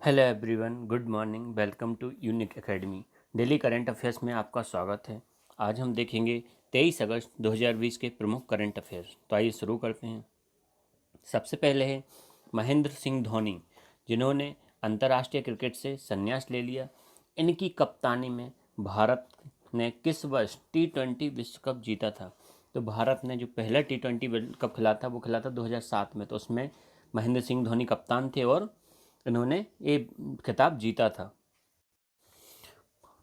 Hello everyone, good morning. Welcome to unique academy. Daily current affairs में आपका स्वागत है। आज हम देखेंगे 23 अगस्त 2020 के प्रमुख करंट अफेयर्स। तो आइए शुरू करते हैं। सबसे पहले है महेंद्र सिंह धोनी, जिन्होंने अंतर्राष्ट्रीय क्रिकेट से संन्यास ले लिया। इनकी कप्तानी में भारत ने किस वर्ष T20 विश्व कप जीता था? तो भारत ने जो पहला T20 वर्ल्ड कप खेला था वो खेला था 2007 में। तो उसमें महेंद्र सिंह धोनी कप्तान थे और इन्होंने ये खिताब जीता था।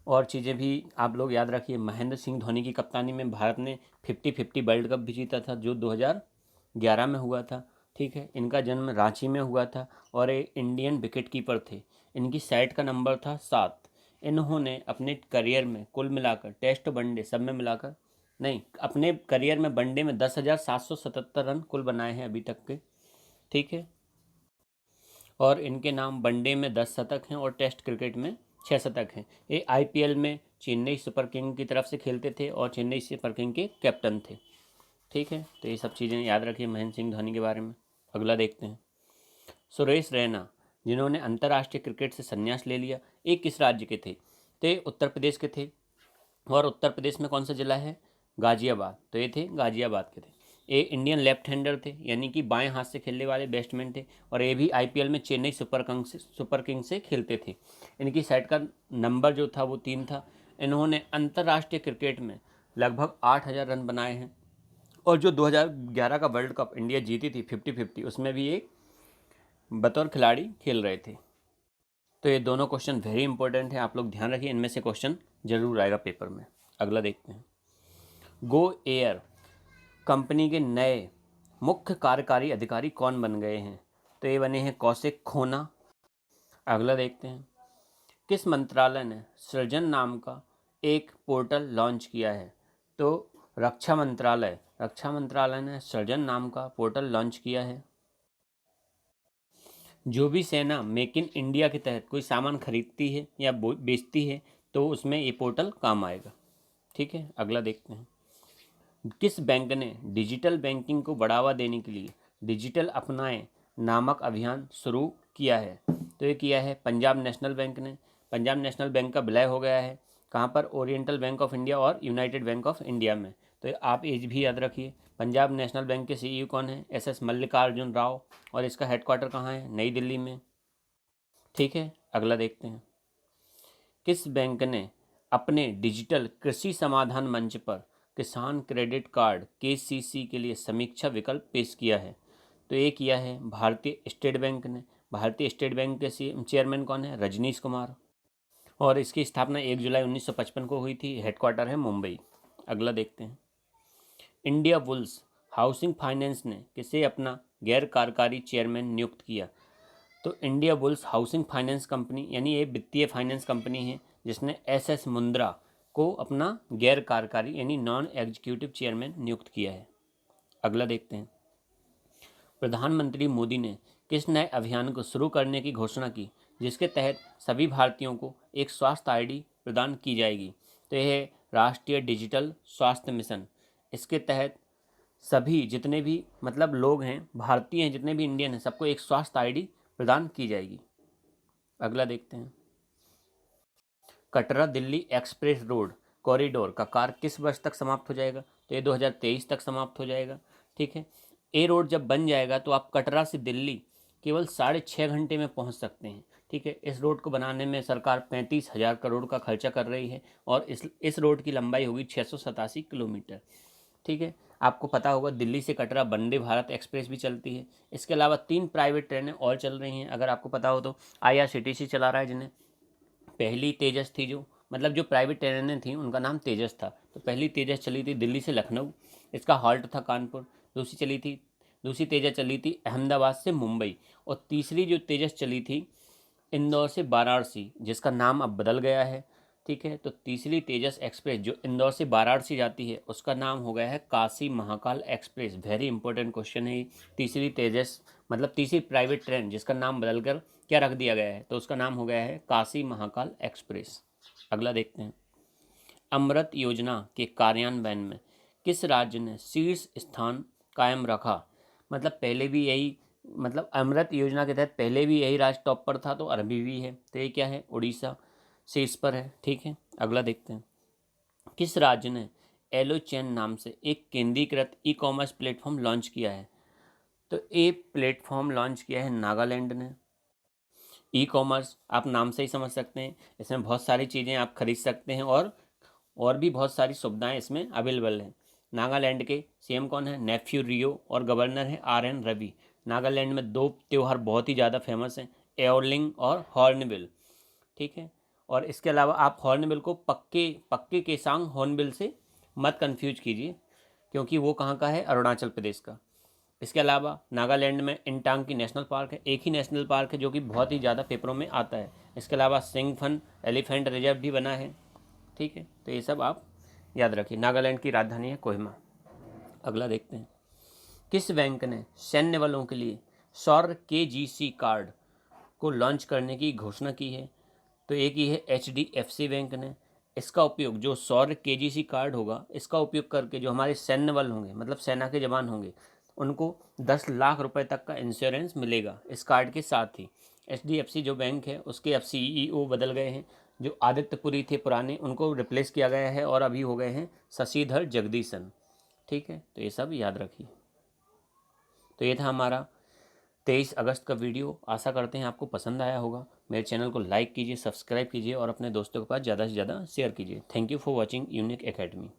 और चीज़ें भी आप लोग याद रखिए, महेंद्र सिंह धोनी की कप्तानी में भारत ने 50-50 वर्ल्ड कप भी जीता था, जो 2011 में हुआ था। ठीक है, इनका जन्म रांची में हुआ था और ये इंडियन विकेट कीपर थे। इनकी साइड का नंबर था 7। इन्होंने अपने करियर में कुल मिलाकर टेस्ट वनडे सब में मिलाकर नहीं, अपने करियर में वनडे में 10,777 रन कुल बनाए हैं अभी तक के। ठीक है, और इनके नाम वनडे में 10 शतक हैं और टेस्ट क्रिकेट में 6 शतक हैं। ये आईपीएल में चेन्नई सुपर किंग की तरफ से खेलते थे और चेन्नई सुपर किंग के कैप्टन थे। ठीक है, तो ये सब चीज़ें याद रखिए महेंद्र सिंह धोनी के बारे में। अगला देखते हैं। सुरेश रैना, जिन्होंने अंतर्राष्ट्रीय क्रिकेट से संन्यास ले लिया, ये किस राज्य के थे? तो ये उत्तर प्रदेश के थे। और उत्तर प्रदेश में कौन सा जिला है? गाजियाबाद। तो ये थे गाजियाबाद के थे। ये इंडियन लेफ्ट हैंडर थे, यानी कि बाएं हाथ से खेलने वाले बैट्समैन थे और ये भी आईपीएल में चेन्नई सुपर किंग से खेलते थे। इनकी साइड का नंबर जो था वो 3 था। इन्होंने अंतर्राष्ट्रीय क्रिकेट में लगभग 8,000 रन बनाए हैं और जो 2011 का वर्ल्ड कप इंडिया जीती थी 50-50, उसमें भी ये बतौर खिलाड़ी खेल रहे थे। तो ये दोनों क्वेश्चन वेरी इंपॉर्टेंट है, आप लोग ध्यान रखिए, इनमें से क्वेश्चन जरूर आएगा पेपर में। अगला देखते हैं। गो एयर कंपनी के नए मुख्य कार्यकारी अधिकारी कौन बन गए हैं? तो ये बने हैं कौशिक खोना। अगला देखते हैं। किस मंत्रालय ने सृजन नाम का एक पोर्टल लॉन्च किया है? तो रक्षा मंत्रालय ने सृजन नाम का पोर्टल लॉन्च किया है। जो भी सेना मेक इन इंडिया के तहत कोई सामान खरीदती है या बेचती है तो उसमें ये पोर्टल काम आएगा। ठीक है, अगला देखते हैं। किस बैंक ने डिजिटल बैंकिंग को बढ़ावा देने के लिए डिजिटल अपनाएं नामक अभियान शुरू किया है? तो ये किया है पंजाब नेशनल बैंक ने। पंजाब नेशनल बैंक का विलय हो गया है कहाँ पर? ओरिएंटल बैंक ऑफ इंडिया और यूनाइटेड बैंक ऑफ इंडिया में। तो आप एज भी याद रखिए। पंजाब नेशनल बैंक के सीईओ कौन है? एस मल्लिकार्जुन राव। और इसका हेडक्वार्टर कहाँ है? नई दिल्ली में। ठीक है, अगला देखते हैं। किस बैंक ने अपने डिजिटल कृषि समाधान मंच पर किसान क्रेडिट कार्ड केसीसी के लिए समीक्षा विकल्प पेश किया है? तो ये किया है भारतीय स्टेट बैंक ने। भारतीय स्टेट बैंक के चेयरमैन कौन है? रजनीश कुमार। और इसकी स्थापना 1 जुलाई 1955 को हुई थी। हेडक्वार्टर है मुंबई। अगला देखते हैं। इंडिया बुल्स हाउसिंग फाइनेंस ने किसे अपना गैर कार्यकारी चेयरमैन नियुक्त किया? तो India bulls housing finance company, यानी ये वित्तीय फाइनेंस कंपनी है जिसने एस मुंद्रा को अपना गैर कार्यकारी यानी नॉन एग्जीक्यूटिव चेयरमैन नियुक्त किया है। अगला देखते हैं। प्रधानमंत्री मोदी ने किस नए अभियान को शुरू करने की घोषणा की जिसके तहत सभी भारतीयों को एक स्वास्थ्य आईडी प्रदान की जाएगी? तो यह है राष्ट्रीय डिजिटल स्वास्थ्य मिशन। इसके तहत सभी जितने भी मतलब लोग हैं, भारतीय हैं, जितने भी इंडियन हैं, सबको एक स्वास्थ्य आईडी प्रदान की जाएगी। अगला देखते हैं। Katra Delhi express road corridor का कार्य किस वर्ष तक समाप्त हो जाएगा? तो ये 2023 तक समाप्त हो जाएगा। ठीक है, ये रोड जब बन जाएगा तो आप कटरा से दिल्ली केवल 6.5 घंटे में पहुंच सकते हैं। ठीक है, इस रोड को बनाने में सरकार 35,000 करोड़ का खर्चा कर रही है और इस रोड की लंबाई होगी 687 किलोमीटर। ठीक है, आपको पता होगा दिल्ली से कटरा वंदे भारत एक्सप्रेस भी चलती है। इसके अलावा 3 प्राइवेट ट्रेनें और चल रही हैं, अगर आपको पता हो तो। IRCTC चला रहा है जिन्हें। पहली तेजस थी, जो मतलब जो प्राइवेट ट्रेनें थी उनका नाम तेजस था। तो पहली तेजस चली थी दिल्ली से लखनऊ, इसका हॉल्ट था कानपुर। दूसरी तेजस चली थी अहमदाबाद से मुंबई। और तीसरी जो तेजस चली थी इंदौर से वाराणसी, जिसका नाम अब बदल गया है। ठीक है, तो तीसरी तेजस एक्सप्रेस जो इंदौर से वाराणसी जाती है उसका नाम हो गया है Kashi Mahakal express. Very important question है। तीसरी तेजस मतलब तीसरी प्राइवेट ट्रेन जिसका नाम बदलकर क्या रख दिया गया है, तो उसका नाम हो गया है काशी महाकाल एक्सप्रेस। अगला देखते हैं। अमृत योजना के कार्यान्वयन में किस राज्य ने शीर्ष स्थान कायम रखा? मतलब पहले भी यही मतलब अमृत योजना के तहत पहले भी यही राज्य टॉप पर था, तो अभी भी है। तो ये क्या है, उड़ीसा शीर्ष पर है। ठीक है, अगला देखते हैं। किस राज्य ने एलोचैन नाम से एक केंद्रीकृत ई कॉमर्स प्लेटफॉर्म लॉन्च किया है? तो ये प्लेटफॉर्म लॉन्च किया है नागालैंड ने। ई कॉमर्स आप नाम से ही समझ सकते हैं, इसमें बहुत सारी चीज़ें आप खरीद सकते हैं और भी बहुत सारी सुविधाएं इसमें अवेलेबल हैं। नागालैंड के सीएम कौन है? नेफ्यू रियो। और गवर्नर है RN रवि। नागालैंड में दो त्यौहार बहुत ही ज़्यादा फेमस हैं, एओलिंग और हॉर्नबिल। ठीक है, और इसके अलावा आप हॉर्नबिल को पक्के पक्के केसांग हॉर्नबिल से मत कंफ्यूज कीजिए, क्योंकि वो कहाँ का है? अरुणाचल प्रदेश का। इसके अलावा नागालैंड में इंटांग की नेशनल पार्क है, एक ही नेशनल पार्क है जो कि बहुत ही ज़्यादा पेपरों में आता है। इसके अलावा सिंगफन एलिफेंट रिजर्व भी बना है। ठीक है, तो ये सब आप याद रखिए। नागालैंड की राजधानी है कोहिमा। अगला देखते हैं। किस बैंक ने सैन्य बलों के लिए सौर KGC कार्ड को लॉन्च करने की घोषणा की है? तो एक ही है HDFC बैंक ने। इसका उपयोग, जो सौर KGC कार्ड होगा, इसका उपयोग करके जो हमारे सैन्य बल होंगे, मतलब सेना के जवान होंगे, उनको 10 लाख रुपए तक का इंश्योरेंस मिलेगा इस कार्ड के साथ ही। HDFC जो बैंक है उसके अब CEO बदल गए हैं। जो आदित्यपुरी थे पुराने, उनको रिप्लेस किया गया है और अभी हो गए हैं शशिधर जगदीशन। ठीक है, तो ये सब याद रखिए। तो ये था हमारा 23 अगस्त का वीडियो। आशा करते हैं आपको पसंद आया होगा। मेरे चैनल को लाइक कीजिए, सब्सक्राइब कीजिए और अपने दोस्तों के पास ज़्यादा से ज़्यादा शेयर कीजिए। Thank you for watching unique academy.